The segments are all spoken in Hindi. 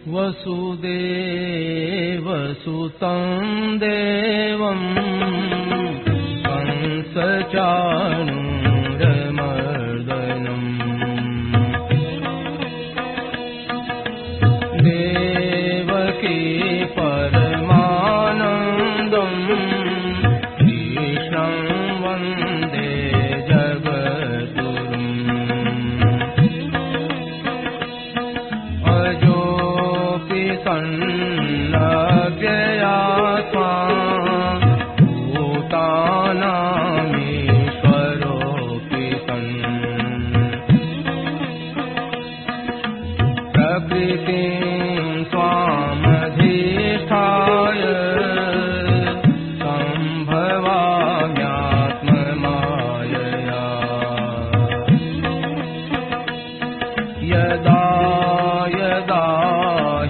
वसुदेवसुतं देवं कंसचाणूरमर्दनम् देवकी परमानन्दं कृष्णं वन्दे जगद्गुरुम् अजोऽपि सन्नव्ययात्मा भूतानामीश्वरोऽपि सन् प्रकृतिं स्वामधिष्ठाय सम्भवाम्यात्ममायया यदा यदा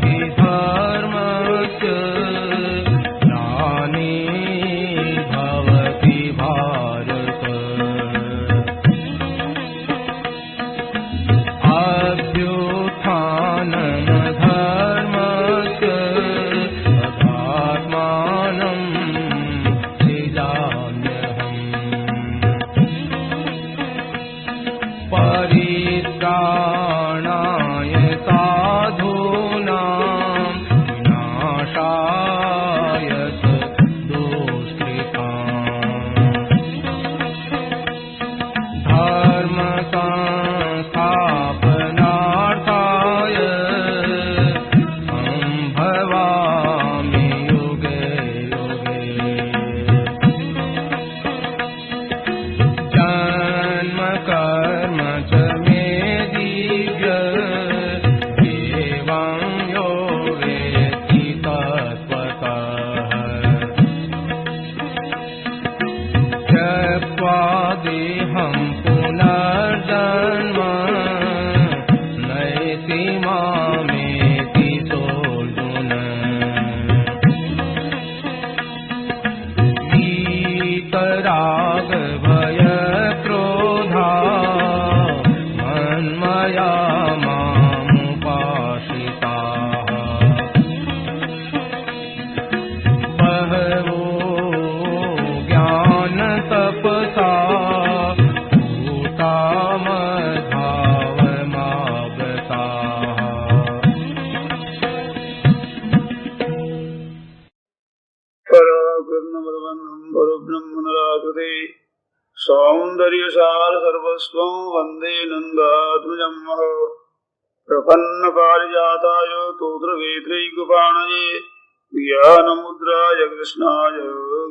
हि धर्मस्य ग्लानिर्भवति भारत अभ्युत्थानमधर्मस्य तदात्मानं सृजाम्यहम् परित्राणाय साधूनां विनाशाय च दुष्कृताम् धर्म संस्थापनार्थाय सम्भवामि युगे युगे जन्म कर्म च मे दिव्य एवं यो वेत्ति तत्त्वतः त्यक्त्वा देहं पुनर्जन्म नैति मामेति सोऽर्जुन वीतरागभयक्रोधा मन्मया मामुपाश्रिताः बहवो ज्ञानतपसा भूता मद्भावमागताः पराकृष्णपरबन्धं परब्रह्मनिराकृते सौन्दर्यसार सर्वस्वं वन्दे नन्दात्मजं महः प्रपन्नपारिजाताय तोत्रवेत्रैकपाणये ज्ञानमुद्राय कृष्णाय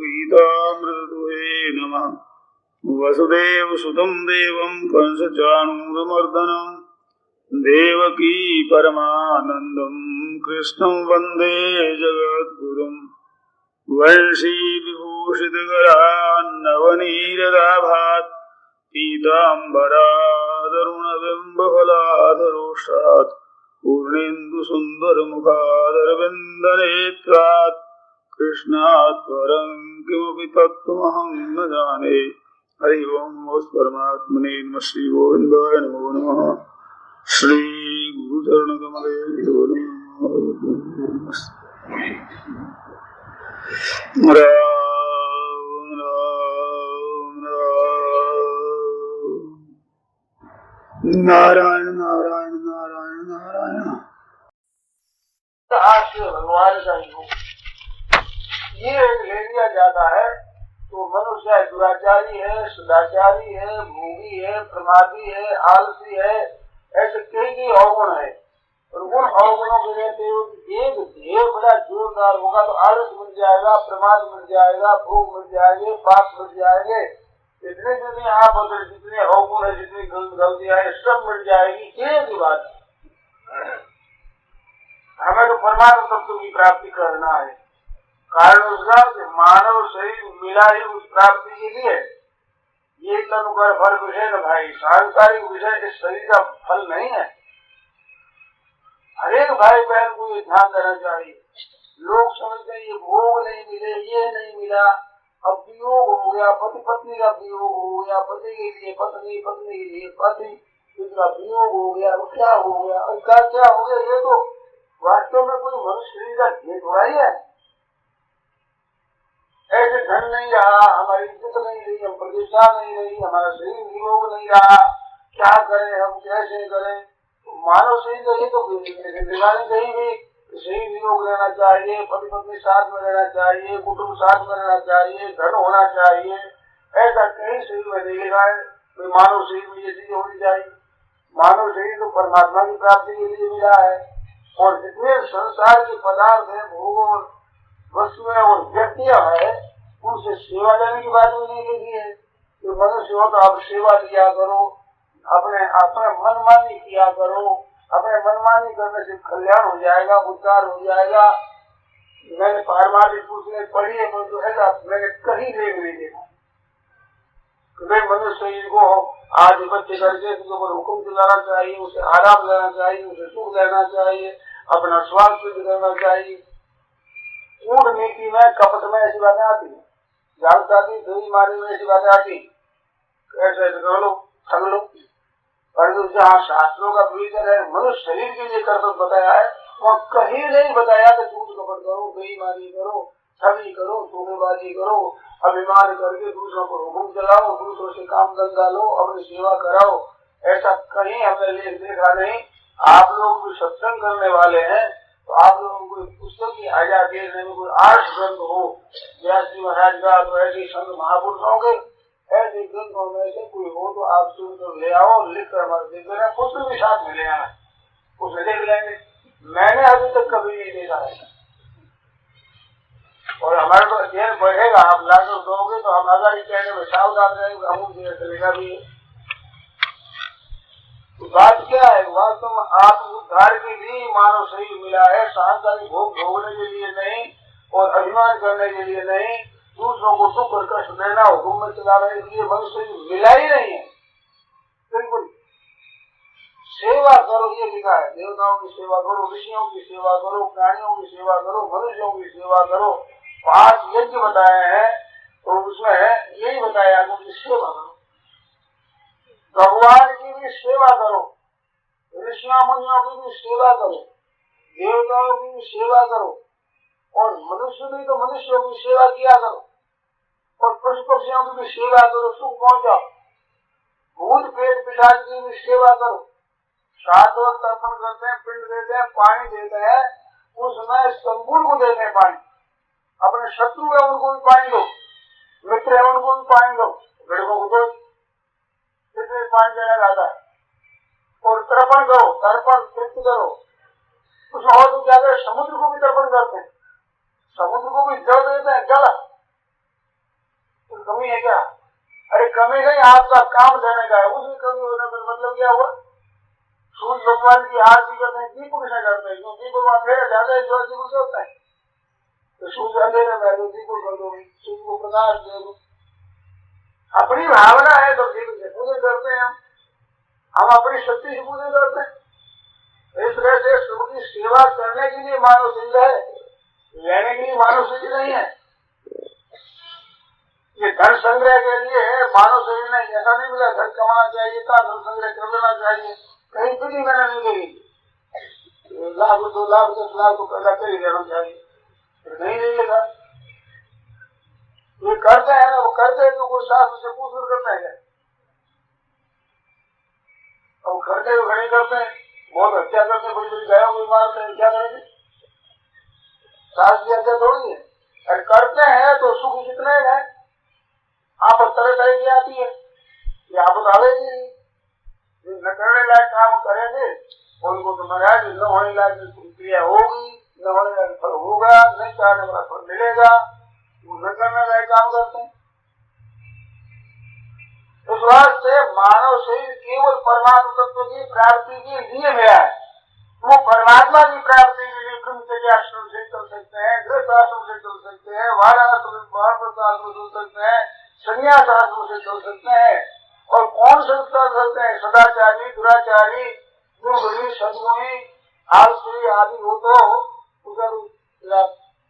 गीतामृतदुहे नमः वसुदेवसुतं देवं कंसचाणूरमर्दनं देवकी परमानन्दं कृष्णं वन्दे जगद्गुरुम् वंशी विभूषितकरान्नवनीरदाभात् पीताम्बरादरुणबिम्बफलाधरोष्टात् पूर्णेन्दुसुन्दरमुखादरविन्दनेत्रात् कृष्णात् परं किमपि तत्त्वमहं न जाने। हरि ओं परमात्मने नमः। श्री गोविन्दाय नमो नमः। श्री गुरुचरणकमले नमः। राम राम राम नारायण नारायण नारायण नारायण। भगवान का योग ये ले लिया जाता है तो मनुष्य दुराचारी है, सदाचारी है, भोगी है, प्रमादी है, आलसी है, ऐसे कई अवगुण है। और उन अवगुणों के रहते हुए एक देह बड़ा जोरदार होगा तो आलस मिल जाएगा, प्रमाद मिल जाएगा, भोग मिल जाएंगे, पाप मिल जाएंगे। जितने जितने आप अगर जितने अवगुण है, जितनी गलतियां है, सब मिल जाएगी। एक ही बात हमें तो परमात्मा तत्व की प्राप्ति करना है। कारण उसका मानव शरीर मिला ही उस प्राप्ति के लिए। ये तनु कर फल विषय न भाई, सांसारिक विषय इस शरीर का फल नहीं है। हरेक भाई बहन को ये ध्यान देना चाहिए। लोग समझते हैं ये भोग नहीं मिले, ये नहीं मिला, अब वियोग हो गया, पति पत्नी का वियोग हो गया, पति के लिए पत्नी, पत्नी के लिए पति, इसका वियोग हो गया, क्या हो गया, क्या क्या हो गया। ये तो वास्तव में कोई मनुष्य शरीर का भेद हो रही है। ऐसे धन नहीं रहा, हमारी इज्जत नहीं रही, हम प्रतिष्ठा नहीं रही, हमारा शरीर निरोग नहीं रहा, क्या करें हम, कैसे करें? तो मानव शरीर का ये तो दिखानी चाहिए कि शरीर निरोग रहना चाहिए, पति पत्नी साथ में रहना चाहिए, कुटुंब साथ में रहना चाहिए, धन होना चाहिए। ऐसा कहीं शरीर में नहीं लिखा है कि मानव शरीर में ये चीजें होनी चाहिए। मानव शरीर तो परमात्मा की प्राप्ति के लिए मिला है, और जितने संसार के पदार्थ है, भोग वस्तुएं और व्यक्तियां है, उनसे सेवा लेने की बात भी नहीं लिखी है कि मनुष्य हो तो आप सेवा किया करो, अपने मनमानी किया करो, अपने मनमानी करने से कल्याण हो जाएगा, उद्धार हो जाएगा। मैंने पारमार्थिक पुस्तकें पढ़ी है, तो ऐसा मैंने कहीं लेख नहीं देखा कि भाई मनुष्य शरीर को आधिपत्य करके उसके ऊपर हुक्म चलाना चाहिए, उसे आराम लेना चाहिए, उसे सुख लेना चाहिए, अपना स्वास्थ्य करना चाहिए। कूटनीति में, कपट में ऐसी बातें आती है, जालसाजी बेईमानी में ऐसी बातें आती, ऐसे कर लो, ठग लो। परंतु जहाँ शास्त्रों का विवेचन है, मनुष्य शरीर के लिए कर्तव्य बताया है, वहाँ कहीं नहीं बताया कि झूठ कपट करो, बेईमानी करो, ठगी करो, धोखेबाजी करो, अभिमान करके दूसरों को हुक्म चलाओ, दूसरों से काम धंधा लो, अपनी सेवा कराओ। ऐसा कहीं हमने लेख देखा नहीं। आप लोग भी सत्संग करने वाले हैं, तो आप लोगों को पुस्तक की आजा देखने में कोई 8 ग्रंथ हो, व्यास जी महाराज का, तो ऐसे संत महापुरुषों के ऐसे ग्रंथों में से कोई हो तो आप सुनकर ले आओ, लिख कर हमारे देख लेना, पुस्तक भी साथ में ले आना, उसे देख लेंगे। मैंने अभी तक कभी नहीं देखा है, और हमारे तो अध्ययन बढ़ेगा, आप लाकर दोगे तो हम अगर कहने में सावधान रहेंगे, हम चलेगा भी। तो बात क्या है, वास्तव में आत्म उद्धार के लिए मानव शरीर मिला है, सांसारिक भोग भोगने के लिए नहीं और अभिमान करने के लिए नहीं, दूसरों को दुख और कष्ट देना, हुक्म में चलाने के लिए मनुष्य मिला ही नहीं है। बिल्कुल सेवा करो ये लिखा है, देवताओं की सेवा करो, ऋषियों की सेवा करो, प्राणियों की सेवा करो, मनुष्यों की सेवा करो। 5 यज्ञ बताए हैं, तो उसमें यही बताया उनकी सेवा करो, भगवान की भी सेवा करो, ऋषियों मुनियों की भी सेवा करो, देवताओं की भी सेवा करो, और मनुष्य भी तो मनुष्यों की सेवा किया करो, और पशु पक्षियों की भी सेवा करो, सुख पहुंचाओ। भूत पेट पिशाच की भी सेवा करो, श्राद्ध तर्पण करते हैं, पिंड देते हैं, पानी देते हैं, उसमें संपूर्ण को देते हैं पानी, अपने शत्रु है उनको भी पानी दो, मित्र है उनको भी पानी दो, गरीबों को दो, इसलिए पानी देना जाता है। और तर्पण करो, तर्पण तृप्त करो, उसमें और तो क्या करे, समुद्र को भी तर्पण करते हैं, समुद्र को भी जल देते हैं, जल तो कमी है क्या? अरे कमी नहीं, आपका काम देने का है, उसमें कमी होने का मतलब क्या हुआ? सूर्य भगवान की आरती करते हैं, दीपक से करते हैं, क्योंकि भगवान अंधेरा ज्यादा है, जो दीपक से होता है, तो सूर्य अंधेरे में तो दीपक कर दो, सूर्य को प्रकाश दे दो। अपनी भावना है तो दीपक से पूजन करते हैं, हम अपनी शक्ति से पूजन करते हैं। इस तरह से सबकी सेवा करने के लिए मानव शरीर है, लेने के लिए मानव शरीर नहीं है। ये धन संग्रह के लिए मानव शरीर नहीं, ऐसा नहीं मिला धन कमाना चाहिए था, धन संग्रह कर लेना चाहिए, कहीं भी नहीं मैंने नहीं देगी, लाख 2 लाख 10 लाख तो पैदा कर ही देना चाहिए, नहीं देगा। ये करते हैं ना, वो करते हैं तो कोई शास्त्र से पूछ कर करते हैं, अब खर्चे तो खड़े करते हैं, बहुत हत्या करते हैं, बड़ी बड़ी गायों को मारते हैं, क्या करेंगे? शास्त्र की हत्या थोड़ी है। अरे करते हैं तो सुख कितने हैं, आप तरह तरह की आती है, ये आप आवेगी, न करने लायक काम करेंगे उनको तो महाराज न होने लायक क्रिया होगी, न होने लायक फल होगा, नहीं चाहने वाला फल मिलेगा, वो न करने लायक काम करते हैं। इस वास्ते मानव शरीर केवल परमात्मा तत्व की प्राप्ति के लिए मिला है। वो परमात्मा की प्राप्ति के लिए ब्रह्मचर्य आश्रम से चल सकते हैं, गृहस्थ आश्रम से चल सकते हैं, वाराणसी आश्रम से चल सकते हैं, संन्यास आश्रम से चल सकते हैं। और कौन से चल सकते हैं? सदाचारी, दुराचारी, दुर्गुणी, सदगुणी, आलसी आदि हो तो उधर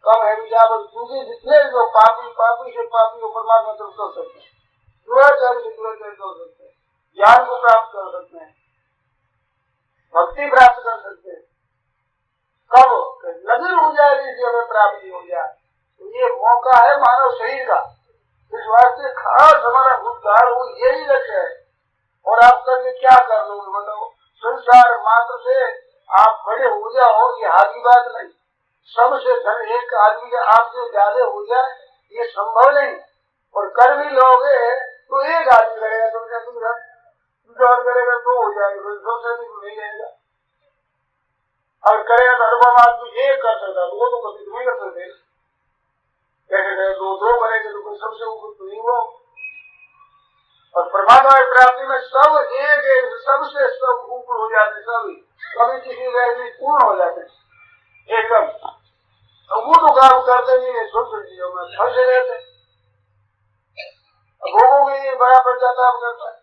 कम है विचार, क्योंकि जितने जो पापी से पापी वो परमात्मा तक चल सकते हैं, दुराचारी से दुराचारी चल सकते हैं, ज्ञान को प्राप्त कर सकते हैं, भक्ति प्राप्त कर सकते हैं। कम की हमें प्राप्ति हो जाए। तो ये मौका है मानव शरीर का, इस वास्ते खास हमारा उद्धार हो, यही लक्ष्य है। और आप करके क्या कर लो बताओ, संसार मात्र से आप बड़े हो जाओ ये हाथी बात नहीं। सबसे धन एक आदमी का आपसे ज्यादा हो जाए ये संभव नहीं, और कर भी लोगे तो एक आदमी करेगा, दूसरा और करेगा तो हो जाएगा, दूसरे भी नहीं रहेगा। और करेगा तो अनुभव आदमी एक कर सकता, वो तो कभी नहीं कर सकते। कैसे करें, दो करेंगे तो कोई सबसे ऊपर तो नहीं हुआ। और परमात्मा की प्राप्ति में सब एक एक सबसे सब ऊपर हो जाते, सभी कभी किसी वैसे पूर्ण हो जाते एकदम। वो तो काम करते नहीं है, छोटे चीजों में फंसे रहते। भोगों में ये बड़ा पश्चाताप करता है,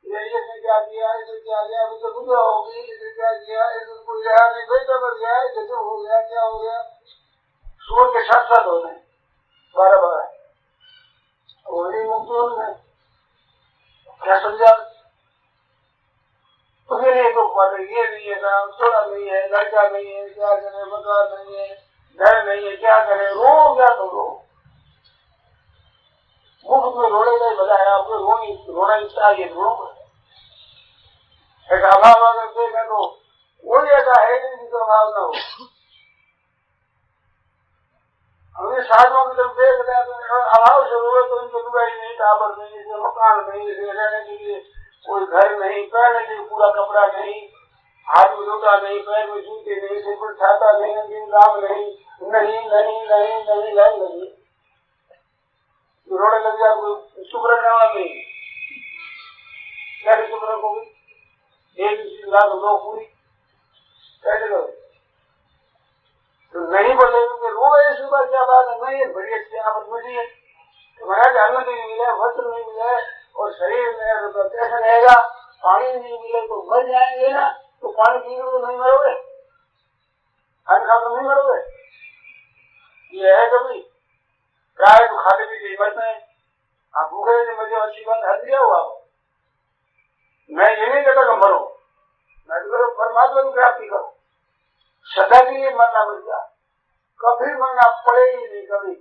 ये इसने क्या किया, इसे क्या किया, अभी तो बुझा होगी, इसे क्या किया, इसे कोई रहा नहीं, बेटा कर गया, जैसे हो गया, क्या हो गया। सूर के साथ साथ होते हैं 12-12, वही मुक्ति उनमें क्या समझा। उसके लिए तो ये नहीं है, काम थोड़ा नहीं है, लड़का नहीं है, क्या करे, मकान नहीं है, घर नहीं है, क्या करे, रो क्या तो रो। मुफ्त में रोने का ही बजा है, आपको रोना इच्छा है, रो। एक अभाव अगर देखा तो कोई ऐसा है नहीं जिसका अभाव न हो। हमने साधुओं की तरफ देख रहे तो अभाव से रोए तो इनके दुआई नहीं, टाबर नहीं, इसे मकान नहीं, इसे रहने के लिए कोई घर नहीं, पहनने के लिए पूरा कपड़ा नहीं, हाथ में जूता नहीं, पैर में जूते नहीं, सिर पर छाता नहीं, दिन काम नहीं, नहीं नहीं नहीं नहीं नहीं नहीं रोने लग जाए, कोई चुप रहने वाला नहीं। कैसे चुप रखोगे, एक चीज लाख लो पूरी कैसे करो, तो नहीं बोलेंगे रो ऐसी बात क्या बात है, नहीं बड़ी अच्छी आफत मिली है, तुम्हारा अन्न नहीं मिला, वस्त्र नहीं मिला और शरीर में तो कैसे रहेगा, पानी नहीं मिले तो मर जाएंगे ना, तो पानी पीने तो नहीं मरोगे, अन्न खा तो नहीं मरोगे। ये है कभी प्राय तो खाते पीते मरते हैं, आप भूखे मुझे अच्छी बात हद दिया हुआ। मैं ये नहीं कहता कि मरो, मैं तो करो परमात्मा की प्राप्ति करो, सदा के लिए मरना मिल जाए, कभी मरना पड़े ही नहीं कभी।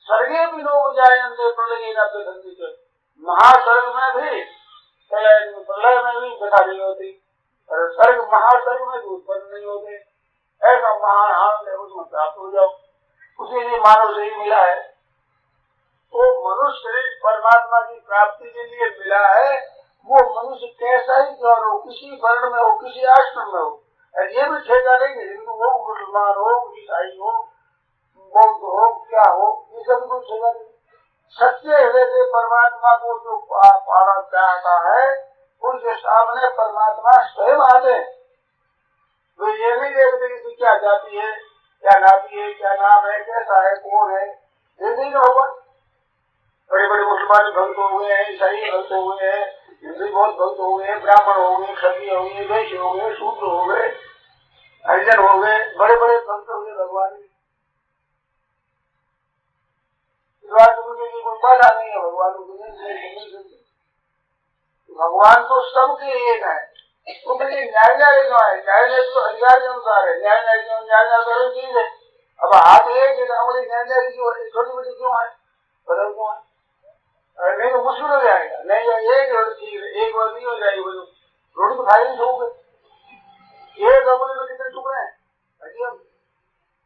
स्वर्गीय भी लोग जाए अंदर प्रलय ना पे धंधी से, महास्वर्ग में भी प्रलय में भी गता नहीं होती, और स्वर्ग महास्वर्ग में भी उत्पन्न नहीं होते। ऐसा महान आनंद है, उसमें प्राप्त हो जाओ, उसी लिए मानव शरीर मिला है। तो मनुष्य शरीर परमात्मा की प्राप्ति के लिए मिला है। वो मनुष्य कैसा ही क्यों हो, किसी वर्ण में हो, किसी आश्रम में हो, और ये भी ठेका नहीं कि हिंदू हो, मुसलमान हो, ईसाई हो, बौद्ध हो, क्या हो, ये सब कुछ ठेका नहीं। सच्चे हृदय से परमात्मा को जो पाना चाहता है उनके सामने परमात्मा स्वयं आते हैं। वे ये नहीं देखते कि क्या जाति है, क्या नाती है, क्या नाम है, कैसा है, कौन है, ये नहीं होगा। बड़े बड़े मुसलमान भक्त हो गए हैं, ईसाई भक्त हो गए हैं, हिंदू बहुत भक्त हो गए, ब्राह्मण हो गए, क्षत्रिय हो गए, वैश्य हो गए, शूद्र हो गए, हरिजन हो गए, बड़े बड़े भक्त हो गए भगवान के। कोई बाधा नहीं है भगवान को, भगवान तो सबके एक है। तो मुझे न्याय क्यों है, न्याय तो अधिकार के अनुसार है, न्याय करो चीज है। अब हाथ एक न्याय क्यों है, छोटी बड़ी क्यों है, बदल क्यों है, नहीं तो मुश्किल हो जाएगा। नहीं एक चीज एक बार नहीं हो जाएगी, रोटी तो खाई नहीं छोड़, एक अपने में कितने टुकड़े हैं,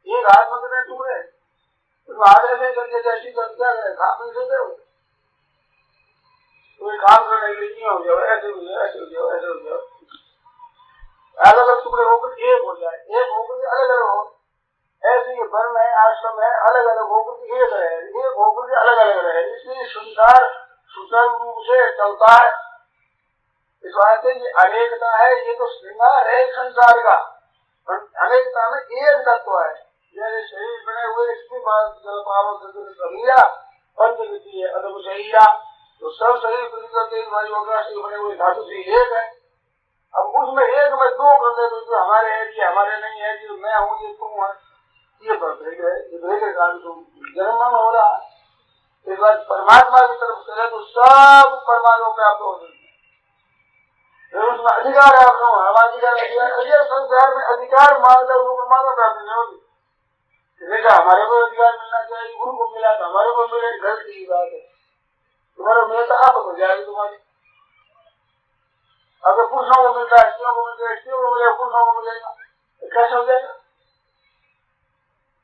एक हाथ में कितने टुकड़े हैं, तो हाथ ऐसे करके जैसी कर क्या करें, खा नहीं सकते हो, कोई काम करने के लिए हो जाओ, ऐसे हो जाओ, ऐसे हो जाओ, ऐसे हो जाओ, अलग अलग टुकड़े होकर एक हो जाए, एक होकर अलग अलग हो। ऐसे ये वर्ण है, आश्रम है, अलग अलग होकर एक रहे, एक होकर अलग अलग रहे, इसलिए संसार सुचारू रूप से चलता है। इस वास्ते ये अनेकता है, ये तो श्रृंगार है संसार का। अनेकता में एक तत्व है, जैसे शरीर बने हुए इसके बाद जल पावक पंचविधि है अदब शरीरा, तो सब शरीर पृथ्वी वायु आकाश के बने हुए धातु से एक है। अब उसमें एक में दो कर दे तो हमारे है, ये हमारे नहीं है, जो मैं हूँ ये तुम है, ये भेद है, ये भेद के कारण तुम जन्म हो रहा है। इस बात परमात्मा की तरफ चले तो सब परमात्मा प्राप्त हो जाएंगे, उसमें अधिकार है अपना, हमारा अधिकार संसार में अधिकार मानकर वो परमात्मा प्राप्त नहीं होगी। जैसा हमारे को अधिकार मिलना चाहिए, गुरु को मिला तो हमारे को मिले, गलत की बात है। तुम्हारा मिला तो आप हो जाएगी तुम्हारी। अगर पुरुषों को मिलता है, स्त्रियों को मिलता है, स्त्रियों को मिलेगा, पुरुषों को मिलेगा, तो कैसे हो जाएगा?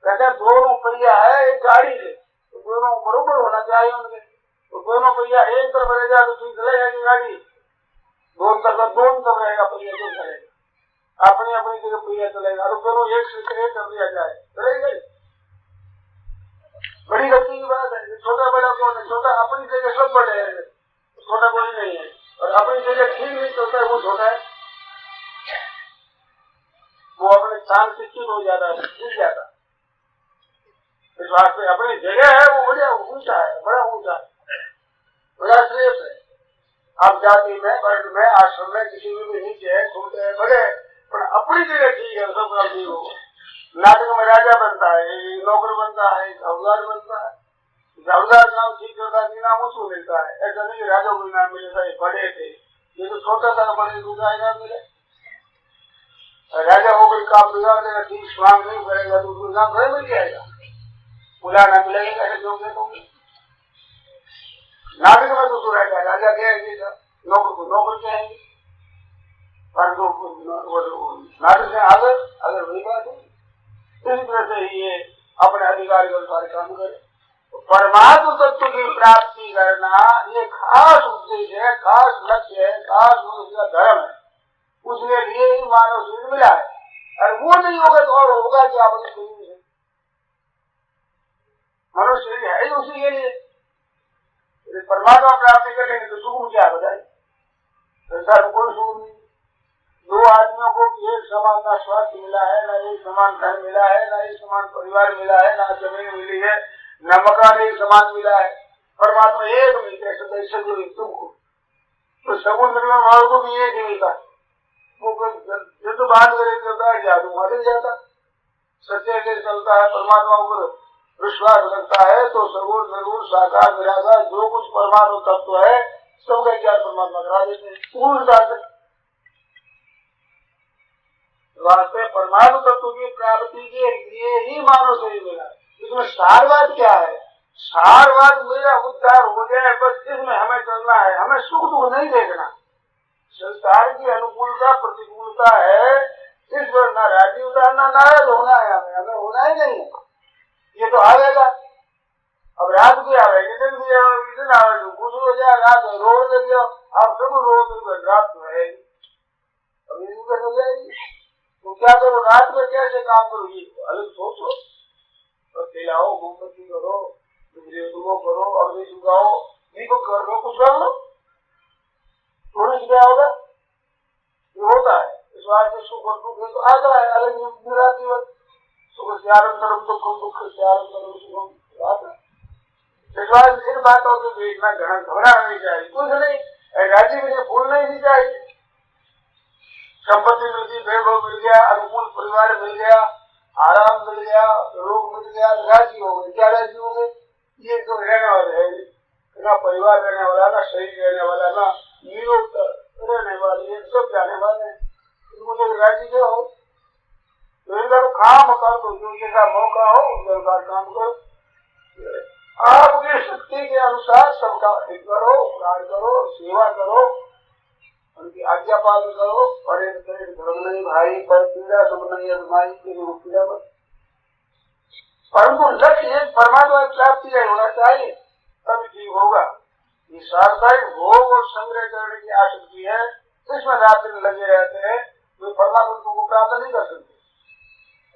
कहते दोनों पहिया है एक गाड़ी है, तो दोनों बरोबर होना चाहिए उनके। तो दोनों पहिया एक तरफ रहेगा तो ठीक चलेगा गाड़ी, दोनों तरफ रहेगा पहिया, क्यों चलेगा? अपनी अपनी जगह पहिया चलेगा, और दोनों एक से एक कर दिया जाए, चलेगा? बड़ी गलती की बात है। छोटा बड़ा कौन है? छोटा अपनी जगह सब बड़े हैं, छोटा कोई नहीं है। और अपनी जगह ठीक नहीं चलता है वो छोटा है, वो अपने स्थान से चूक हो जाता है, गिर जाता है। इस वास्ते अपनी जगह है वो बड़ा ऊंचा है, बड़ा ऊंचा है, बड़ा श्रेष्ठ है। आप जाति में, वर्ण में, आश्रम में किसी में भी नीचे है, छोटे है, बड़े है, पर अपनी जगह ठीक है, सब काम ठीक होगा। नाटक में राजा बनता है, नौकर बनता है, हवलदार बनता है, हवलदार काम ठीक करता है, इनाम उसको मिलता है। ऐसा नहीं राजा को इनाम मिलेगा, ये बड़े थे, ये तो छोटा था, बड़े दूसरा इनाम मिले। राजा होकर काम बिगाड़ देगा, ठीक मांग नहीं करेगा तो उसको इनाम घर मिल जाएगा, बुलाना मिलेगा, ऐसे क्यों कहते? नाटक में तो रहेगा, राजा कहेंगे, नौकर को नौकर कहेंगे, पर नाटक से अगर वही बात है, इस तरह से ही ये अपने अधिकार के अनुसार काम करे। परमात्म तत्व की प्राप्ति करना ये खास उद्देश्य है, खास लक्ष्य है, खास मनुष्य का धर्म है। उसके लिए ही मानव शरीर मिला है, और वो नहीं होगा तो और होगा क्या? अपने शरीर से मनुष्य शरीर है ही उसी के लिए। परमात्मा प्राप्ति करेंगे तो सुख क्या बताए? संसार में कोई सुख नहीं। दो आदमियों को एक समान ना स्वास्थ्य मिला है, ना एक समान धन मिला है, ना एक समान परिवार मिला है, ना जमीन मिली है, न मकान एक समान मिला है। परमात्मा एक मिलता है तुमको, तो समुद्र में मारो को भी एक ही मिलता है। वो युद्ध बांध कर बैठ जाता, मार जाता। सत्य से चलता है, परमात्मा पर विश्वास रखता है तो सगुण निर्गुण साकार निराकार जो कुछ परमात्मा तत्व है सबका ज्ञान परमात्मा करा देते हैं पूर्णता से। वास्तव परमात्मा तत्व की प्राप्ति के लिए ही मानव शरीर मिला। इसमें सारवाद क्या है? सारवाद मेरा उद्धार हो जाए बस, इसमें हमें चलना है, हमें सुख दुख नहीं देखना। संसार की अनुकूलता प्रतिकूलता है, इस पर न राजी होता न नाराज होना है, हमें होना ही नहीं है। ये तो आवेगा, अब रात भी आवेगी, दिन भी आवेगी, दिन आवेगी, कुछ हो जाए, रात रोड लग जाओ, आप सब रोड रात तो है, अब ये हो जाएगी तो क्या करो? रात में कैसे काम करो ये अलग सोचो, खिलाओ, मोमबत्ती करो, करो, अग्नि चुकाओ, दीपक कर दो, कुछ कर लो, थोड़ी सी क्या होगा? ये होता है। इस बात से सुख और दुख तो आता है, अलग निराती वक्त सुख से आरंभ दुखम, दुख से आरंभ सुखम आता है। इस बात इन बातों के बीच में घबराना नहीं चाहिए, कुछ नहीं, राजी में भूलना ही नहीं चाहिए। संपत्ति मिल गई, वैभव मिल गया, अनुकूल परिवार मिल गया, आराम मिल गया, रोग मिल गया, राजी हो गए। क्या राजी हो गए? ये तो रहने वाले है ना, परिवार रहने वाला, ना शरीर रहने वाला, ना निरोग रहने वाले, ये सब जाने वाले हैं। मुझे राजी क्यों हो? तो इनका तो काम कर दो, जो जैसा मौका हो उसके अनुसार काम करो, आपकी शक्ति के अनुसार सबका हित करो, उपकार करो, सेवा करो, उनकी आज्ञा पालन करो। और एक धर्म नहीं भाई, पर पीड़ा सब नहीं अजमाई, पीड़ा मत। परंतु लक्ष्य परमात्मा की प्राप्ति नहीं होना चाहिए, तभी ठीक होगा। ये सांसारिक भोग और संग्रह करने की आसक्ति है, इसमें रात दिन लगे रहते हैं, वे परमात्मा को प्राप्त नहीं कर सकते।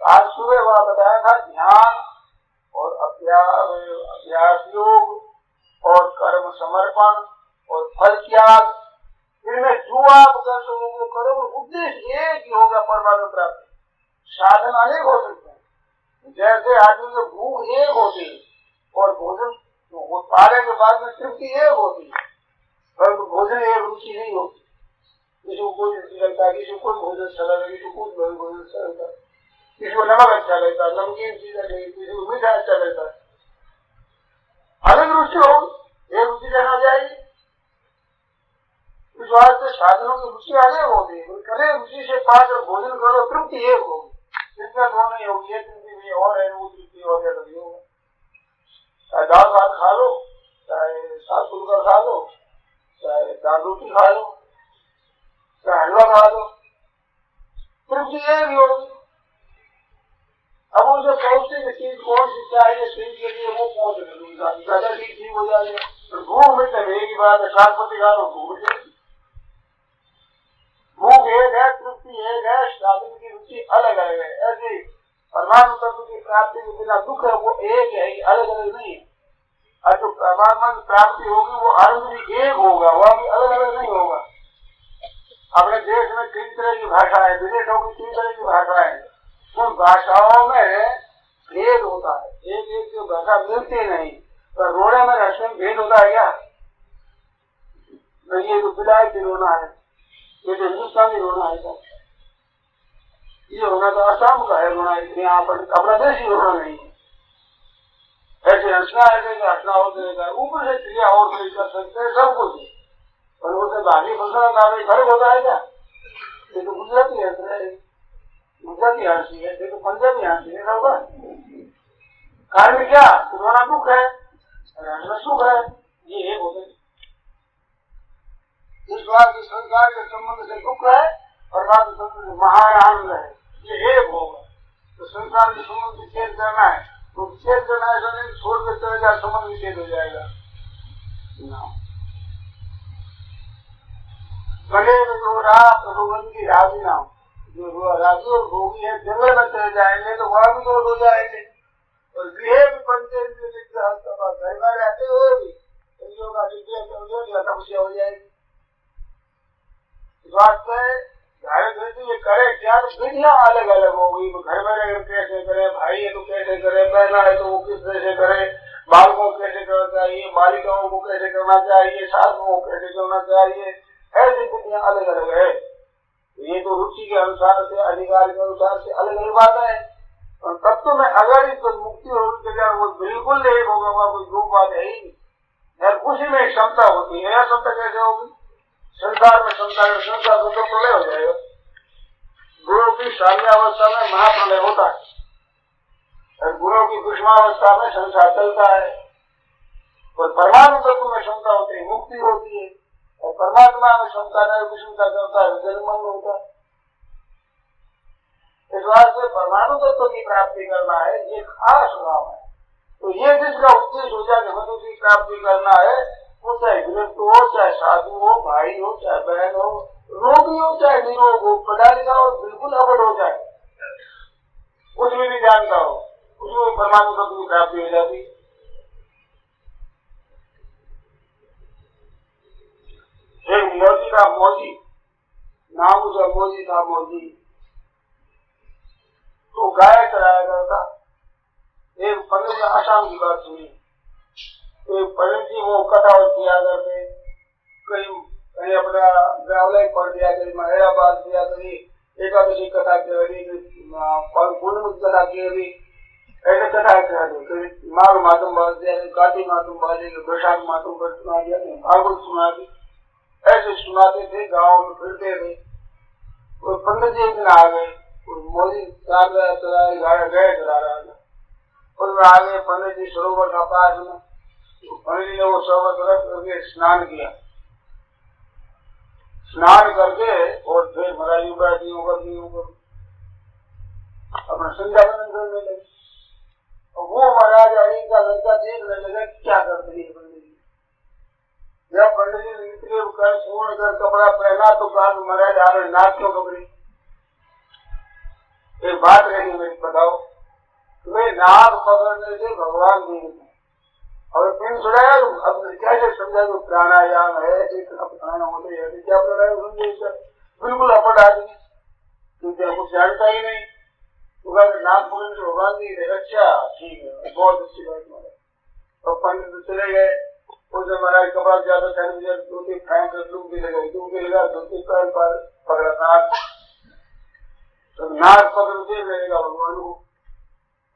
आज सुबह वह बताया था ध्यान और अभ्यास योग और कर्म समर्पण और फल त्याग, इनमें जो आप कर सको वो करो, उद्देश्य एक ही होगा परमात्मा प्राप्ति। साधन अनेक हो सकते हैं, जैसे आदमी की भूख एक होती है और भोजन पाने के बाद में तृप्ति एक होती है, परंतु भोजन एक रुचि नहीं होती। किसी को कोई रुचि लगता है, किसी को कोई भोजन अच्छा लगता है, किसी को कुछ भोजन अच्छा लगता है, किसी को नमक अच्छा लगता है, नमकीन चीज लगेगी, किसी को मीठा अच्छा लगता है, अलग रुचि होगी, एक रुचि रहना जाएगी। इस वास्ते साधनों की रुचि अनेक होती है, अनेक रुचि से पाकर भोजन करो, तृप्ति एक होगी। जितना दो नहीं होगी, ये तृप्ति भी और है, वो तृप्ति छोड़ तो यूं चाहे दाल भात खा लो, चाहे साग फुल्का खा लो, चाहे दाल रोटी खा लो, चाहे हलवा खा लो, तृप्ति एक ही होगी। अब उसे पौष्टिक चीज कौन सी चाहिए शरीर के लिए वो कौन से मिलूंगा, ज्यादा ठीक हो जाएगा। भूख मिटने एक ही बात है, शाकपति खा लो भूख मिटेगी। भूख एक है, तृप्ति एक है, साधन की रुचि अलग अलग है। ऐसे परमात्मा तत्व की प्राप्ति के बिना दुख है वो एक है, अलग अलग नहीं है। और जो परमात्मा की प्राप्ति होगी वो आनंद भी एक होगा, वह भी अलग अलग नहीं होगा। अपने देश में कई तरह की भाषा है, विदेशों की कई तरह की भाषा है, उन भाषाओं में भेद होता है, एक एक जो भाषा मिलती नहीं। तो रोने में रस में भेद होता है क्या? ये तो विलायती रोना है, ये तो हिंदुस्तानी रोना है क्या? ये रोना तो आसाम का है रोना, यहाँ पर अपना देश ही रोना नहीं है। ऐसे हंसना हंसना और देगा, ऊपर से क्रिया और नहीं कर सकते सब कुछ, और उसे बाकी फंसना फर्क होता है क्या? ये तो गुजराती हंस रहे, गुजराती हंसी है, ये तो पंजाबी हंसी है, होगा कारण क्या? रोना दुख है, हंसना सुख है, ये एक होते। इस बात के संसार के संबंध से दुख है, परमात्मा संबंध से महाआनंद है, ये एक होगा। तो संसार के संबंध विच्छेद करना है तो विच्छेद करना ऐसा नहीं छोड़ के चले जाए, संबंध विच्छेद हो जाएगा। भले जो प्रभुवन की राजी नाम, जो राजी और भोगी है जंगल में चले जाएंगे तो वहां भी लोग हो जाएंगे। और गृह भी पंचेंद्रिय निग्रह, घर में रहते हुए भी इंद्रियों का निग्रह तपस्या हो जाएगी। इस बात से ये करे क्या? तो विधियां अलग अलग होगी, घर में रहकर कैसे करे, भाई है तो कैसे करे, बहना है तो वो किस तरह से करे, बालकों को कैसे करना चाहिए, बालिकाओं को कैसे करना चाहिए, साधुओं को कैसे करना चाहिए, ऐसी विधियां अलग अलग है। ये तो रुचि के अनुसार से, अधिकार के अनुसार से अलग अलग बात है। और तत्व में अगर इस मुक्ति होगी तो वो बिल्कुल एक होगा, कोई दो बात है ही नहीं। उसी में क्षमता होती है, क्षमता कैसे होगी? संसार में क्षमता, संसार तो प्रलय हो जाएगा। गुरु की साम्यावस्था में महाप्रलय होता है, और गुरु की कुष्मावस्था में संसार चलता है। और परमाणु तत्व में क्षमता होती है, मुक्ति होती है, और परमात्मा में क्षमता नहीं, विषमता करता है, जन्मंग होता है। इस बात से परमाणु तत्व की प्राप्ति करना है, ये खास काम है। तो ये जिसका उद्देश्य हो जाए मधु की प्राप्ति करना है, वो चाहे गृहस्थ हो, चाहे साधु हो, भाई हो, चाहे बहन हो, रोगी हो चाहे निरोग हो, पढ़ा हो, बिल्कुल अवध हो जाए, कुछ भी नहीं जानता हो, उसमें परमाणु तत्व की प्राप्ति हो जाती। एक मोदी का मोदी नाम, उसका मोदी था मोदी, तो गाय चलाया करता। एक पंडित ने आसाम की बात सुनी, एक पंडित जी वो कथा किया करते, कहीं अपना ग्रावलय पढ़ दिया, कहीं महिला बात दिया, कहीं एकादशी कथा की, पूर्णिमा कथा की, ऐसे कथा करा दी, कहीं माघ मातम बात दिया, कार्तिक मातम बात दिया, बैशाख मातम पर सुना दिया, भागवत सुना दी, ऐसे सुनाते थे, गाँव में फिरते थे। वो पंडित जी एक दिन आ गए, मोदी गए चला रहा था, उसमें आ गए पंडित जी सरोवर का पास में, पंडित जी ने वो सरोवर तरफ करके स्नान किया, स्नान करके और फिर महाराज बैठी ऊपर अपना संध्या बंदन करने लगे। और वो महाराज अली का लड़का देखने लगा क्या करते हैं पंडित जी। जब पंडित जी ने निकले कर पूर्ण कर कपड़ा पहना तो कहा महाराज आ रहे नाच क्यों कपड़े? एक बात रही मेरी, बताओ तुम्हें नाक पकड़ने से भगवान नहीं और पिन छुड़ाया, अब कैसे समझा तो प्राणायाम है, प्राणायाम होते हैं, क्या प्राणायाम समझे? बिल्कुल अपड़ आदमी, क्योंकि कुछ जानता ही नहीं, तो नाक पकड़ने से भगवान नहीं रहे। अच्छा ठीक है, बहुत अच्छी बात है। तो पंडित चले गए, उसने महाराज कपड़ा ज्यादा धोती फेंक कर डूबी लगा धोती पैर पकड़ा नाक, तो नाक पकड़ के रहेगा भगवान को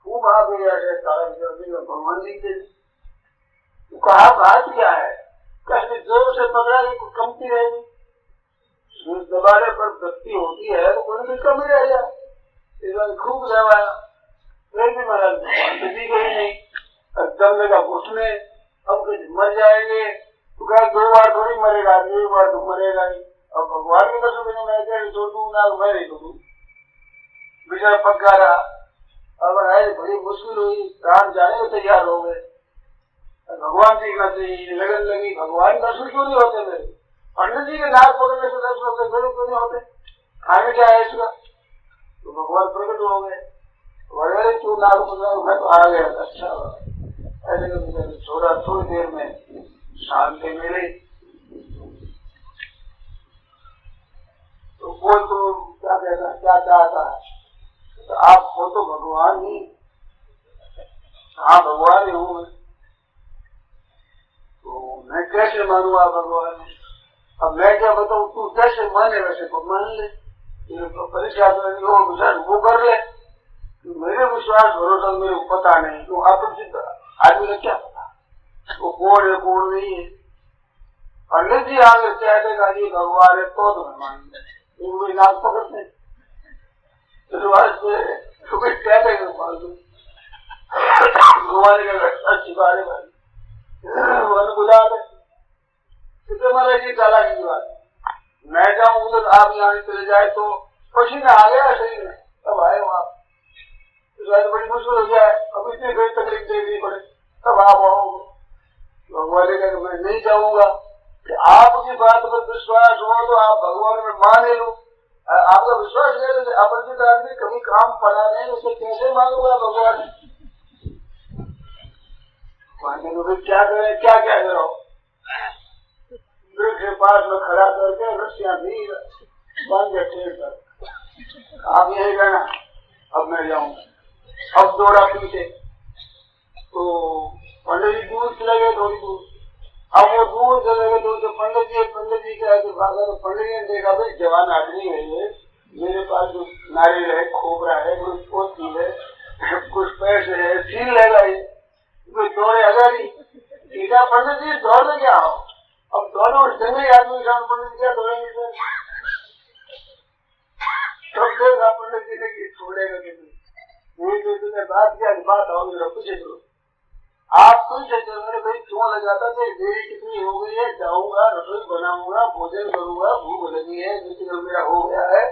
खूब आ गया है, सारा भगवान जी के कहा बात क्या है? कैसे जोर से पकड़ा कि कुछ कमती रहेगी, दबाने पर गति होती है तो कोई भी कमी रह जाए, खूब दबाया, फिर भी मरा भगवान तो दी गई नहीं। दम लगा घुटने, अब कहीं मर जाएंगे तो क्या 2 बार थोड़ी मरेगा, 1 बार तो मरेगा ही। अब भगवान की कसम मैंने मैं क्या छोड़ दूँ ना, मैं नहीं छोड़ू, बेचारा पक्का रहा। अब है बड़ी मुश्किल हुई, प्राण जाने को तैयार हो गए। भगवान सीखना चाहिए, लगन लगी, भगवान दर्शन क्यों नहीं होते मेरे? पंडित जी के नाक पकड़ने से दर्शन होते, मेरे क्यों नहीं होते? खाने क्या है इसका? तो भगवान प्रकट हो गए, बड़े तू नाक पकड़ा, मैं तो आ गया। अच्छा ऐसे करके छोड़ा, थोड़ी देर में शांति मिली। तो वो तो क्या कहता है, क्या चाहता है? तो आप हो तो भगवान ही। हाँ भगवान ही हूँ मैं, तो मैं कैसे मानूंगा भगवान? अब मैं क्या बताऊँ, तू कैसे माने वैसे तो मान ले, परीक्षा वो कर ले। मेरे विश्वास भरोसा मेरे को पता नहीं, तो अपरिचित आदमी का क्या पता वो कौन है कौन नहीं है? पंडित जी आगे कह देगा ये भगवान है तो मैं मान ले, मेरी नाक पकड़ते तो कोई कह देगा भगवान का अच्छी बात है भाई, बुला दे कितने मारा जी चाला की बात। मैं जाऊँ उधर, आप यहाँ चले जाए तो पसीना आ गया शरीर में, तब आए वहां बड़ी मुश्किल हो जाए। अब इतनी बड़ी तकलीफ देनी पड़े, तब आप आओगे। भगवान ने कहा मैं नहीं जाऊंगा, कि आपकी बात पर विश्वास हो तो आप भगवान में मान लो। आपका विश्वास नहीं है, अपरिचित आदमी कभी काम पड़ा नहीं, उसे कैसे मानूंगा भगवान? क्या करें, क्या क्या करो? के पास में खड़ा करके रस्सियां भी बंद कर, आप यही कहना अब मैं जाऊंगा। अब दौड़ा पीछे, तो पंडित जी दूर चले गए थोड़ी दूर। अब वो दूर चले गए तो पंडित जी के आगे भागा, तो पंडित जी ने देखा भाई जवान आदमी है ये, मेरे पास कुछ नारियल है, खोबरा है, कुछ पोती है, कुछ पैसे है, सील लेगा ये, कोई दौड़े अगर ही पंडित जी दौड़ने क्या हो? अब दोनों जंगली आदमी पंडित जी क्या दौड़ेंगे सर? तब देगा पंडित जी ने छोड़ेगा कि नहीं, बात क्या बात आओगे पीछे चलो, आप पीछे चलो भाई क्यों लगाता थे? देरी कितनी हो गई है, जाऊंगा रसोई बनाऊंगा, भोजन करूंगा, भूख लगी है, नित्य मेरा हो गया है,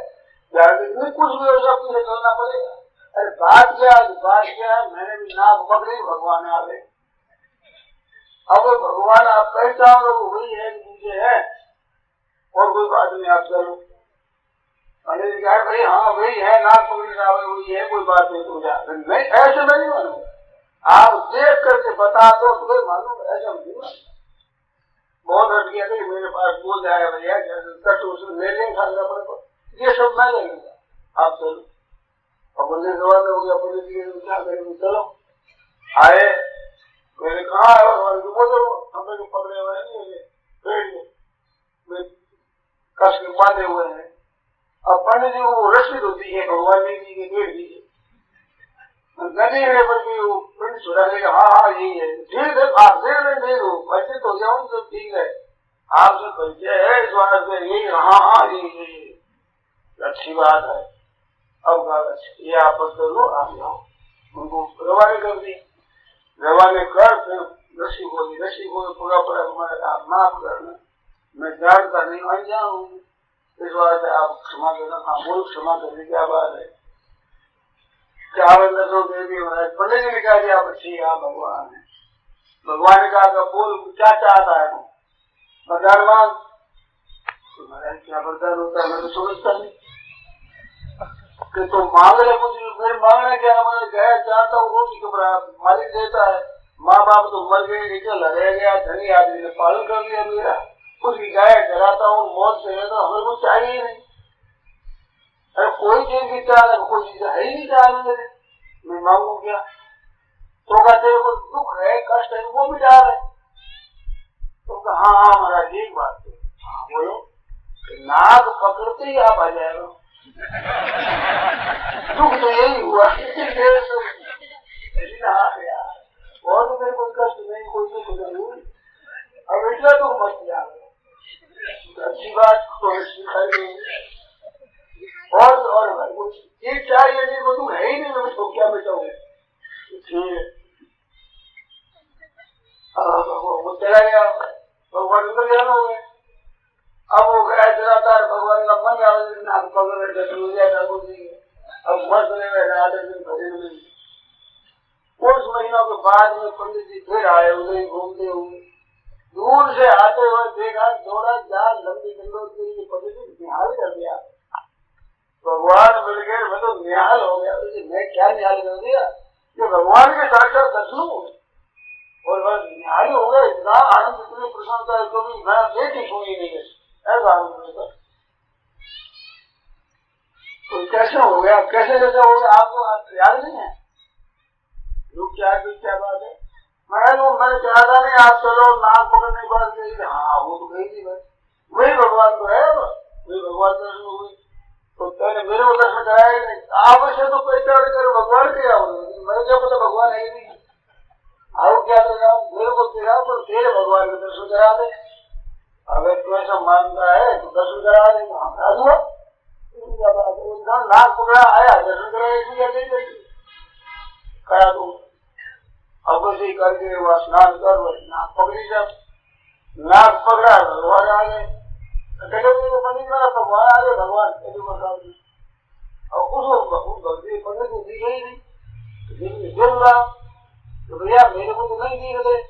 कुछ भी हो जाए पीछे चलना पड़ेगा। अरे बात क्या है, मैंने भी नाक पकड़ी, भगवान आ गए। अब भगवान आप पहचान लो वही है मुझे है, और कोई बात नहीं, आप चलो। भाई हाँ वही है, नाक पकड़ी वही है, कोई बात नहीं, तो नहीं ऐसे नहीं मानूंगा, आप देख करके बता दो तो भाई मानूंगा, ऐसा नहीं मानूंगा। बहुत हट गया था मेरे पास बोल जाए भैया ले लेंगे खाना पड़ेगा, ये सब मैं ले लूंगा, आप चलो। अब बोलने के बाद हो गया, क्या करेंगे, चलो आए। मैंने कहा है भगवान को बोलो, हमें को पकड़े हुए नहीं, पेड़ कस के बांधे हुए हैं। अब पंडित जी को रस्सी तो दी है, भगवान ने दी है, पेड़ दी है, नदी है बल्कि वो पिंड छुड़ा देगा। हाँ यही है, ठीक है, आप देख रहे नहीं हो, परिचित हो जाऊँ तो ठीक है, आपसे परिचय है इस बात से, यही हाँ यही अच्छी बात है। अब कहा ये आप करो, आप जाओ, उनको रवाने कर दी। रवाने कर फिर रस्सी को पूरा पड़ा, आप माफ करना, मैं जानता नहीं अनजान हूँ, इस बात से आप क्षमा करना। हाँ बोल, क्षमा करने क्या बात है, क्या देवी महाराज। पंडित जी ने कहा दिया बच्ची आप भगवान है। भगवान ने कहा बोल क्या चाहता है, वरदान मांग। तो महाराज क्या वरदान होता है, मैं तो समझता नहीं कि तो मांग ले कुछ, फिर मांगना क्या, मैं गया चाहता हूँ रोटी कपड़ा मालिक देता है, माँ बाप तो मर गए, निकल रह गया, धनी आदमी ने पालन कर लिया मेरा, उसकी गाय चराता हूँ, मौत से तो हमें कुछ चाहिए ही नहीं। अरे कोई चीज की चाल है, कोई चीज है ही नहीं चाल मेरे, मैं मांगू क्या? तो कहते को दुख है, कष्ट है, वो भी डाल है। तो हाँ महाराज एक बात है, हाँ बोलो, नाग पकड़ते ही आप आ जाएगा, दुख तो यही हुआ और तो मेरे कोई कष्ट नहीं, कोई दुख नहीं, अब इतना दुख मत किया, अच्छी बात तो सिखाई। और भाई ये चाहिए नहीं, वो दुख है ही नहीं, मैं तो क्या मिटाऊंगा, वो चला गया, भगवान अंदर ध्यान हो गए। अब वो गया चलाता है, भगवान का मन नाक पकड़ दर्शन हो गया ठाकुर जी के। अब मस्त रहे रात दिन भजन में। कुछ महीनों के बाद में पंडित जी फिर आए, उधर घूमते हुए दूर से आते हुए देखा, दौड़ा जा लंबी गंडों के लिए पंडित जी निहाल कर दिया। भगवान मिल गए, मैं तो निहाल हो गया। मैं क्या निहाल कर दिया कि भगवान के साक्षात दर्शन हुए और वह निहाल हो गया। इतना आनंद, इतनी प्रसन्नता है, कभी मैं लेटी सुनी नहीं है ऐसा आनंद मिलता। तो कैसे हो गया, कैसे कैसे हो गया आपको याद नहीं है? लोग क्या बात है? मैंने कहा था नहीं, आप चलो नाक पकड़ने की बात कही। हाँ वो तो कही थी, वही भगवान तो है, वही भगवान दर्शन हुए। तो मैंने मेरे को दर्शन कराया नहीं, आप ऐसे तो कोई चढ़ कर भगवान के आओ, मैंने क्या पता भगवान है ही नहीं। आओ क्या करेगा, मेरे को देखा तो तेरे भगवान के दर्शन करा दे। अगर तू ऐसा मानता है तो दर्शन करा दे। हाँ हुआ, नाक पकड़ा आया, दर्शन कराया करा दो। अब उसी करके वह स्नान कर, नाक पकड़ी, जब नाक पकड़ा भगवान आ गए। पंडित भगवान आ गए, भगवान और उस पंडित को दी गई नहीं तो भैया मेरे को तो नहीं दी गए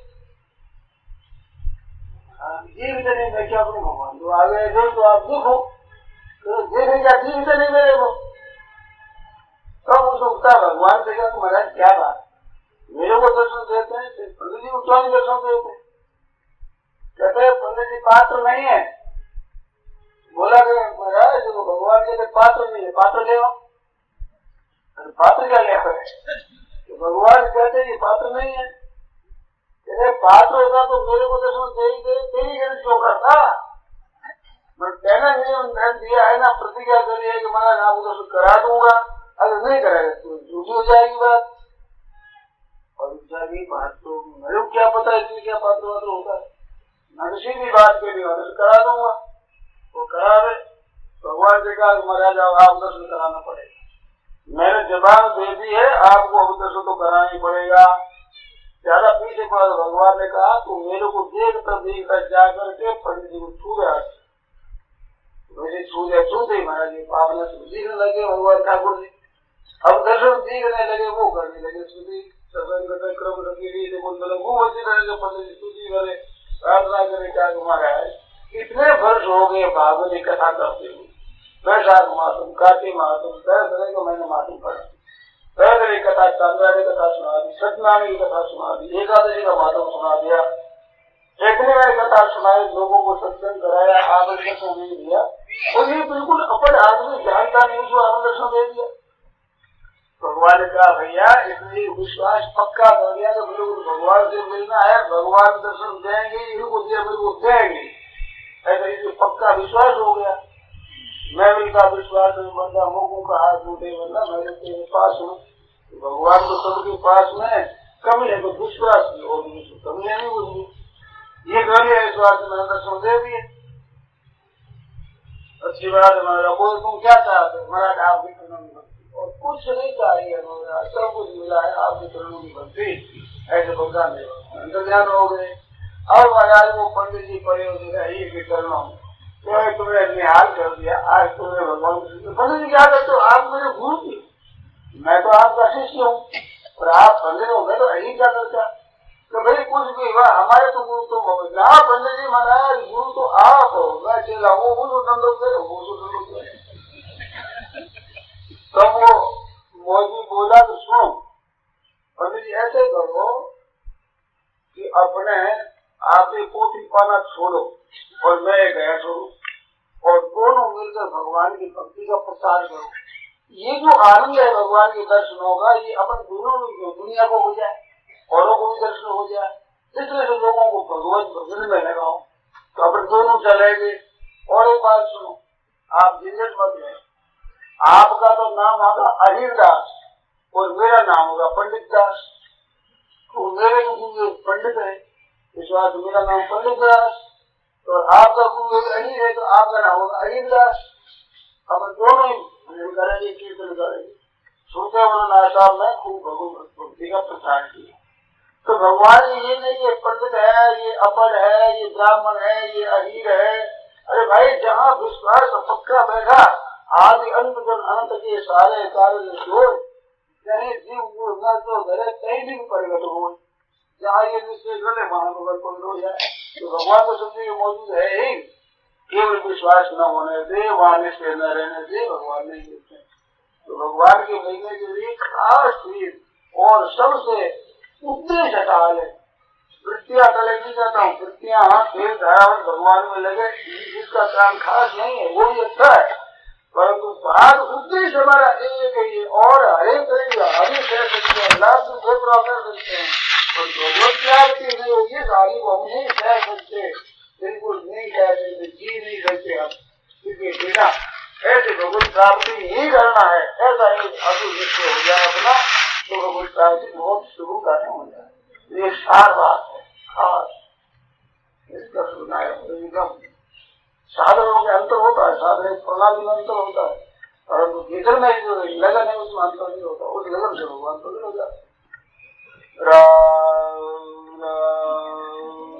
जीवित नहीं। मैं क्या अपने भगवान तो आ गए थे, तो आप देखो देखेगा जीवित नहीं मेरे को। तब उस उगता भगवान से कहा महाराज क्या बात, मेरे को दर्शन देते हैं, पंडित जी को क्यों नहीं दर्शन देते? कहते पंडित जी पात्र नहीं है। बोला कि महाराज जो भगवान के पात्र नहीं है, पात्र ले आओ। पात्र क्या ले आए? तो भगवान कहते ये पात्र नहीं है। कहते पात्र होता तो मेरे को दर्शन दे ही दे, तेरी गलती क्यों करता? कहना नहीं दिया है ना, प्रतिज्ञा करी है कि महाराज आपको दर्शन करा दूंगा, अगर नहीं कराएगा तो झूठी हो जाएगी बात। और बात तो मेरे को क्या पता इसमें क्या पात्र वात्र होता है, मैं सीधी बात के लिए दर्शन करा दूंगा। वो करा दे। भगवान से कहा महाराज आप दर्शन कराना पड़ेगा, मैंने जबान दे दी है, आपको अब दर्शन तो कराना ही पड़ेगा। ज्यादा पीछे पड़ा भगवान ने कहा तो मेरे को देखता जा करके पंडित जी को छू गया, मुझे छूते ही महाराज पाप ने दिखने लगे भगवान ठाकुर जी। अब दर्शन दिखने लगे, वो करने लगे स्तुति क्रम रखी वो उसी तरह से पंडित जी स्तुति करे, प्रार्थना करे। क्या महाराज इतने वर्ष हो गए भागवत कथा करते हुए, वैशाख मातम, कार्तिक मातम, तरह तरह का मैंने मातम पढ़ा, तरह तरह की कथा, चांद्रायण की कथा सुना दी, सत्यनारायण की कथा सुना दी, एकादशी का मातम सुना दिया, इतने वाली कथा सुनाई, लोगों को सत्संग कराया, आनंद दर्शन नहीं दिया। और ये बिल्कुल अपन आदमी जानता नहीं जो आनंद दर्शन दे दिया। भगवान ने कहा भैया इसलिए विश्वास पक्का कर दिया तो बिल्कुल भगवान से मिलना है, भगवान दर्शन देंगे, इनको दिया बिल्कुल देंगे, ऐसा इसलिए पक्का विश्वास हो गया। मैं उनका विश्वास बंदा मोकों का हाथ उठे, वरना मैं तेरे पास हूँ। भगवान को सबके पास में कमी है तो विश्वास की और कमी नहीं बुझी, ये गली है, इस बात से मैंने दर्शन दे दिए। अच्छी बात है महाराज, बोले तुम क्या चाहते हो? महाराज आपकी चरणों की भक्ति, और कुछ नहीं चाहिए महाराज, सब कुछ मिला है आपके चरणों की भक्ति। ऐसे भगवान अंतर्ज्ञान हो गए। और महाराज वो पंडित जी पड़े हो गए के चरणों में, तो तुमने निहाल कर दिया, आज तुमने भगवान पंडित जी क्या करते हो? आप मेरे गुरु थी, मैं तो आपका शिष्य हूँ, और आप पंडित हो गए तो यही क्या करता? तो भाई कुछ भी हुआ, हमारे तो गुरु तुम हो गए। आप पंडित जी महाराज गुरु तो आप हो, मैं चला वो दंडों करे, वो दंडों करे। तब वो मोदी बोला तो सुनो पंडित जी ऐसे करो कि अपने आपके पोथी पाना छोड़ो और मैं गया छोड़ू, और दोनों मिलकर भगवान की भक्ति का प्रसार करो। ये जो आनंद है भगवान के दर्शन होगा, ये अपन दोनों में दुनिया को हो जाए, औरों को भी दर्शन हो जाए, इसलिए तो लोगों को भगवत भजन में लगाओ, तो अपन दोनों चलेंगे। और एक बात सुनो, आप झंझट मत लें, आपका तो नाम होगा अहिरदास और मेरा नाम होगा पंडित दास। तो मेरे गुरु पंडित है, इस बात मेरा नाम पंडित दास, तो आपका गुरु अहिर है तो आपका नाम होगा अहिरदास। अपन दोनों ही करेंगे, कीर्तन करेंगे, सुनते वरना साहब में खूब भगवत मुक्ति का प्रचार किया। तो भगवान ये नहीं ये पंडित है, ये अपढ़ है, ये ब्राह्मण है, ये अहीर है। अरे भाई जहाँ विश्वास पक्का बैठा आदि अंत जन अनंत के सारे कार्य छोड़ चाहे जीव गुण न तो धरे कहीं भी परिवर्तन हो, जहाँ ये निश्चय करे वहां परिवर्तन हो जाए। तो भगवान तो समझे मौजूद है ही, केवल विश्वास न होने से वहां निश्चय न रहने से भगवान नहीं मिलते। तो भगवान के मिलने के लिए खास चीज और सबसे उद्देश्य हटाल है। वृत्तियां कले नहीं जाता हूँ, वृत्तियां खेल धारावत भगवान में लगे जिसका काम खास नहीं है वो भी अच्छा है, परंतु बात उद्देश्य हमारा एक है ये। और हरेक तरीके हरी कह सकते हैं, लाभ भी बहुत कर सकते हैं, और भगवत प्राप्ति नहीं होगी सारी को हम नहीं कह सकते, बिल्कुल नहीं कह सकते, जी नहीं सकते हम, क्योंकि बिना ऐसे भगवत प्राप्ति ही करना है ऐसा ही अधूर निश्चय हो जाए अपना, तो भगवत प्राप्ति बहुत शुरू करना हो जाए। ये सार बात है खास, इसका सुनाया एकदम। साधनों के अंतर होता है, साधन प्रणाली में अंतर होता है, परंतु भीतर में जो लगन है उसमें अंतर नहीं होता, उस लगन से भगवान प्रकट हो जाता है। राम राम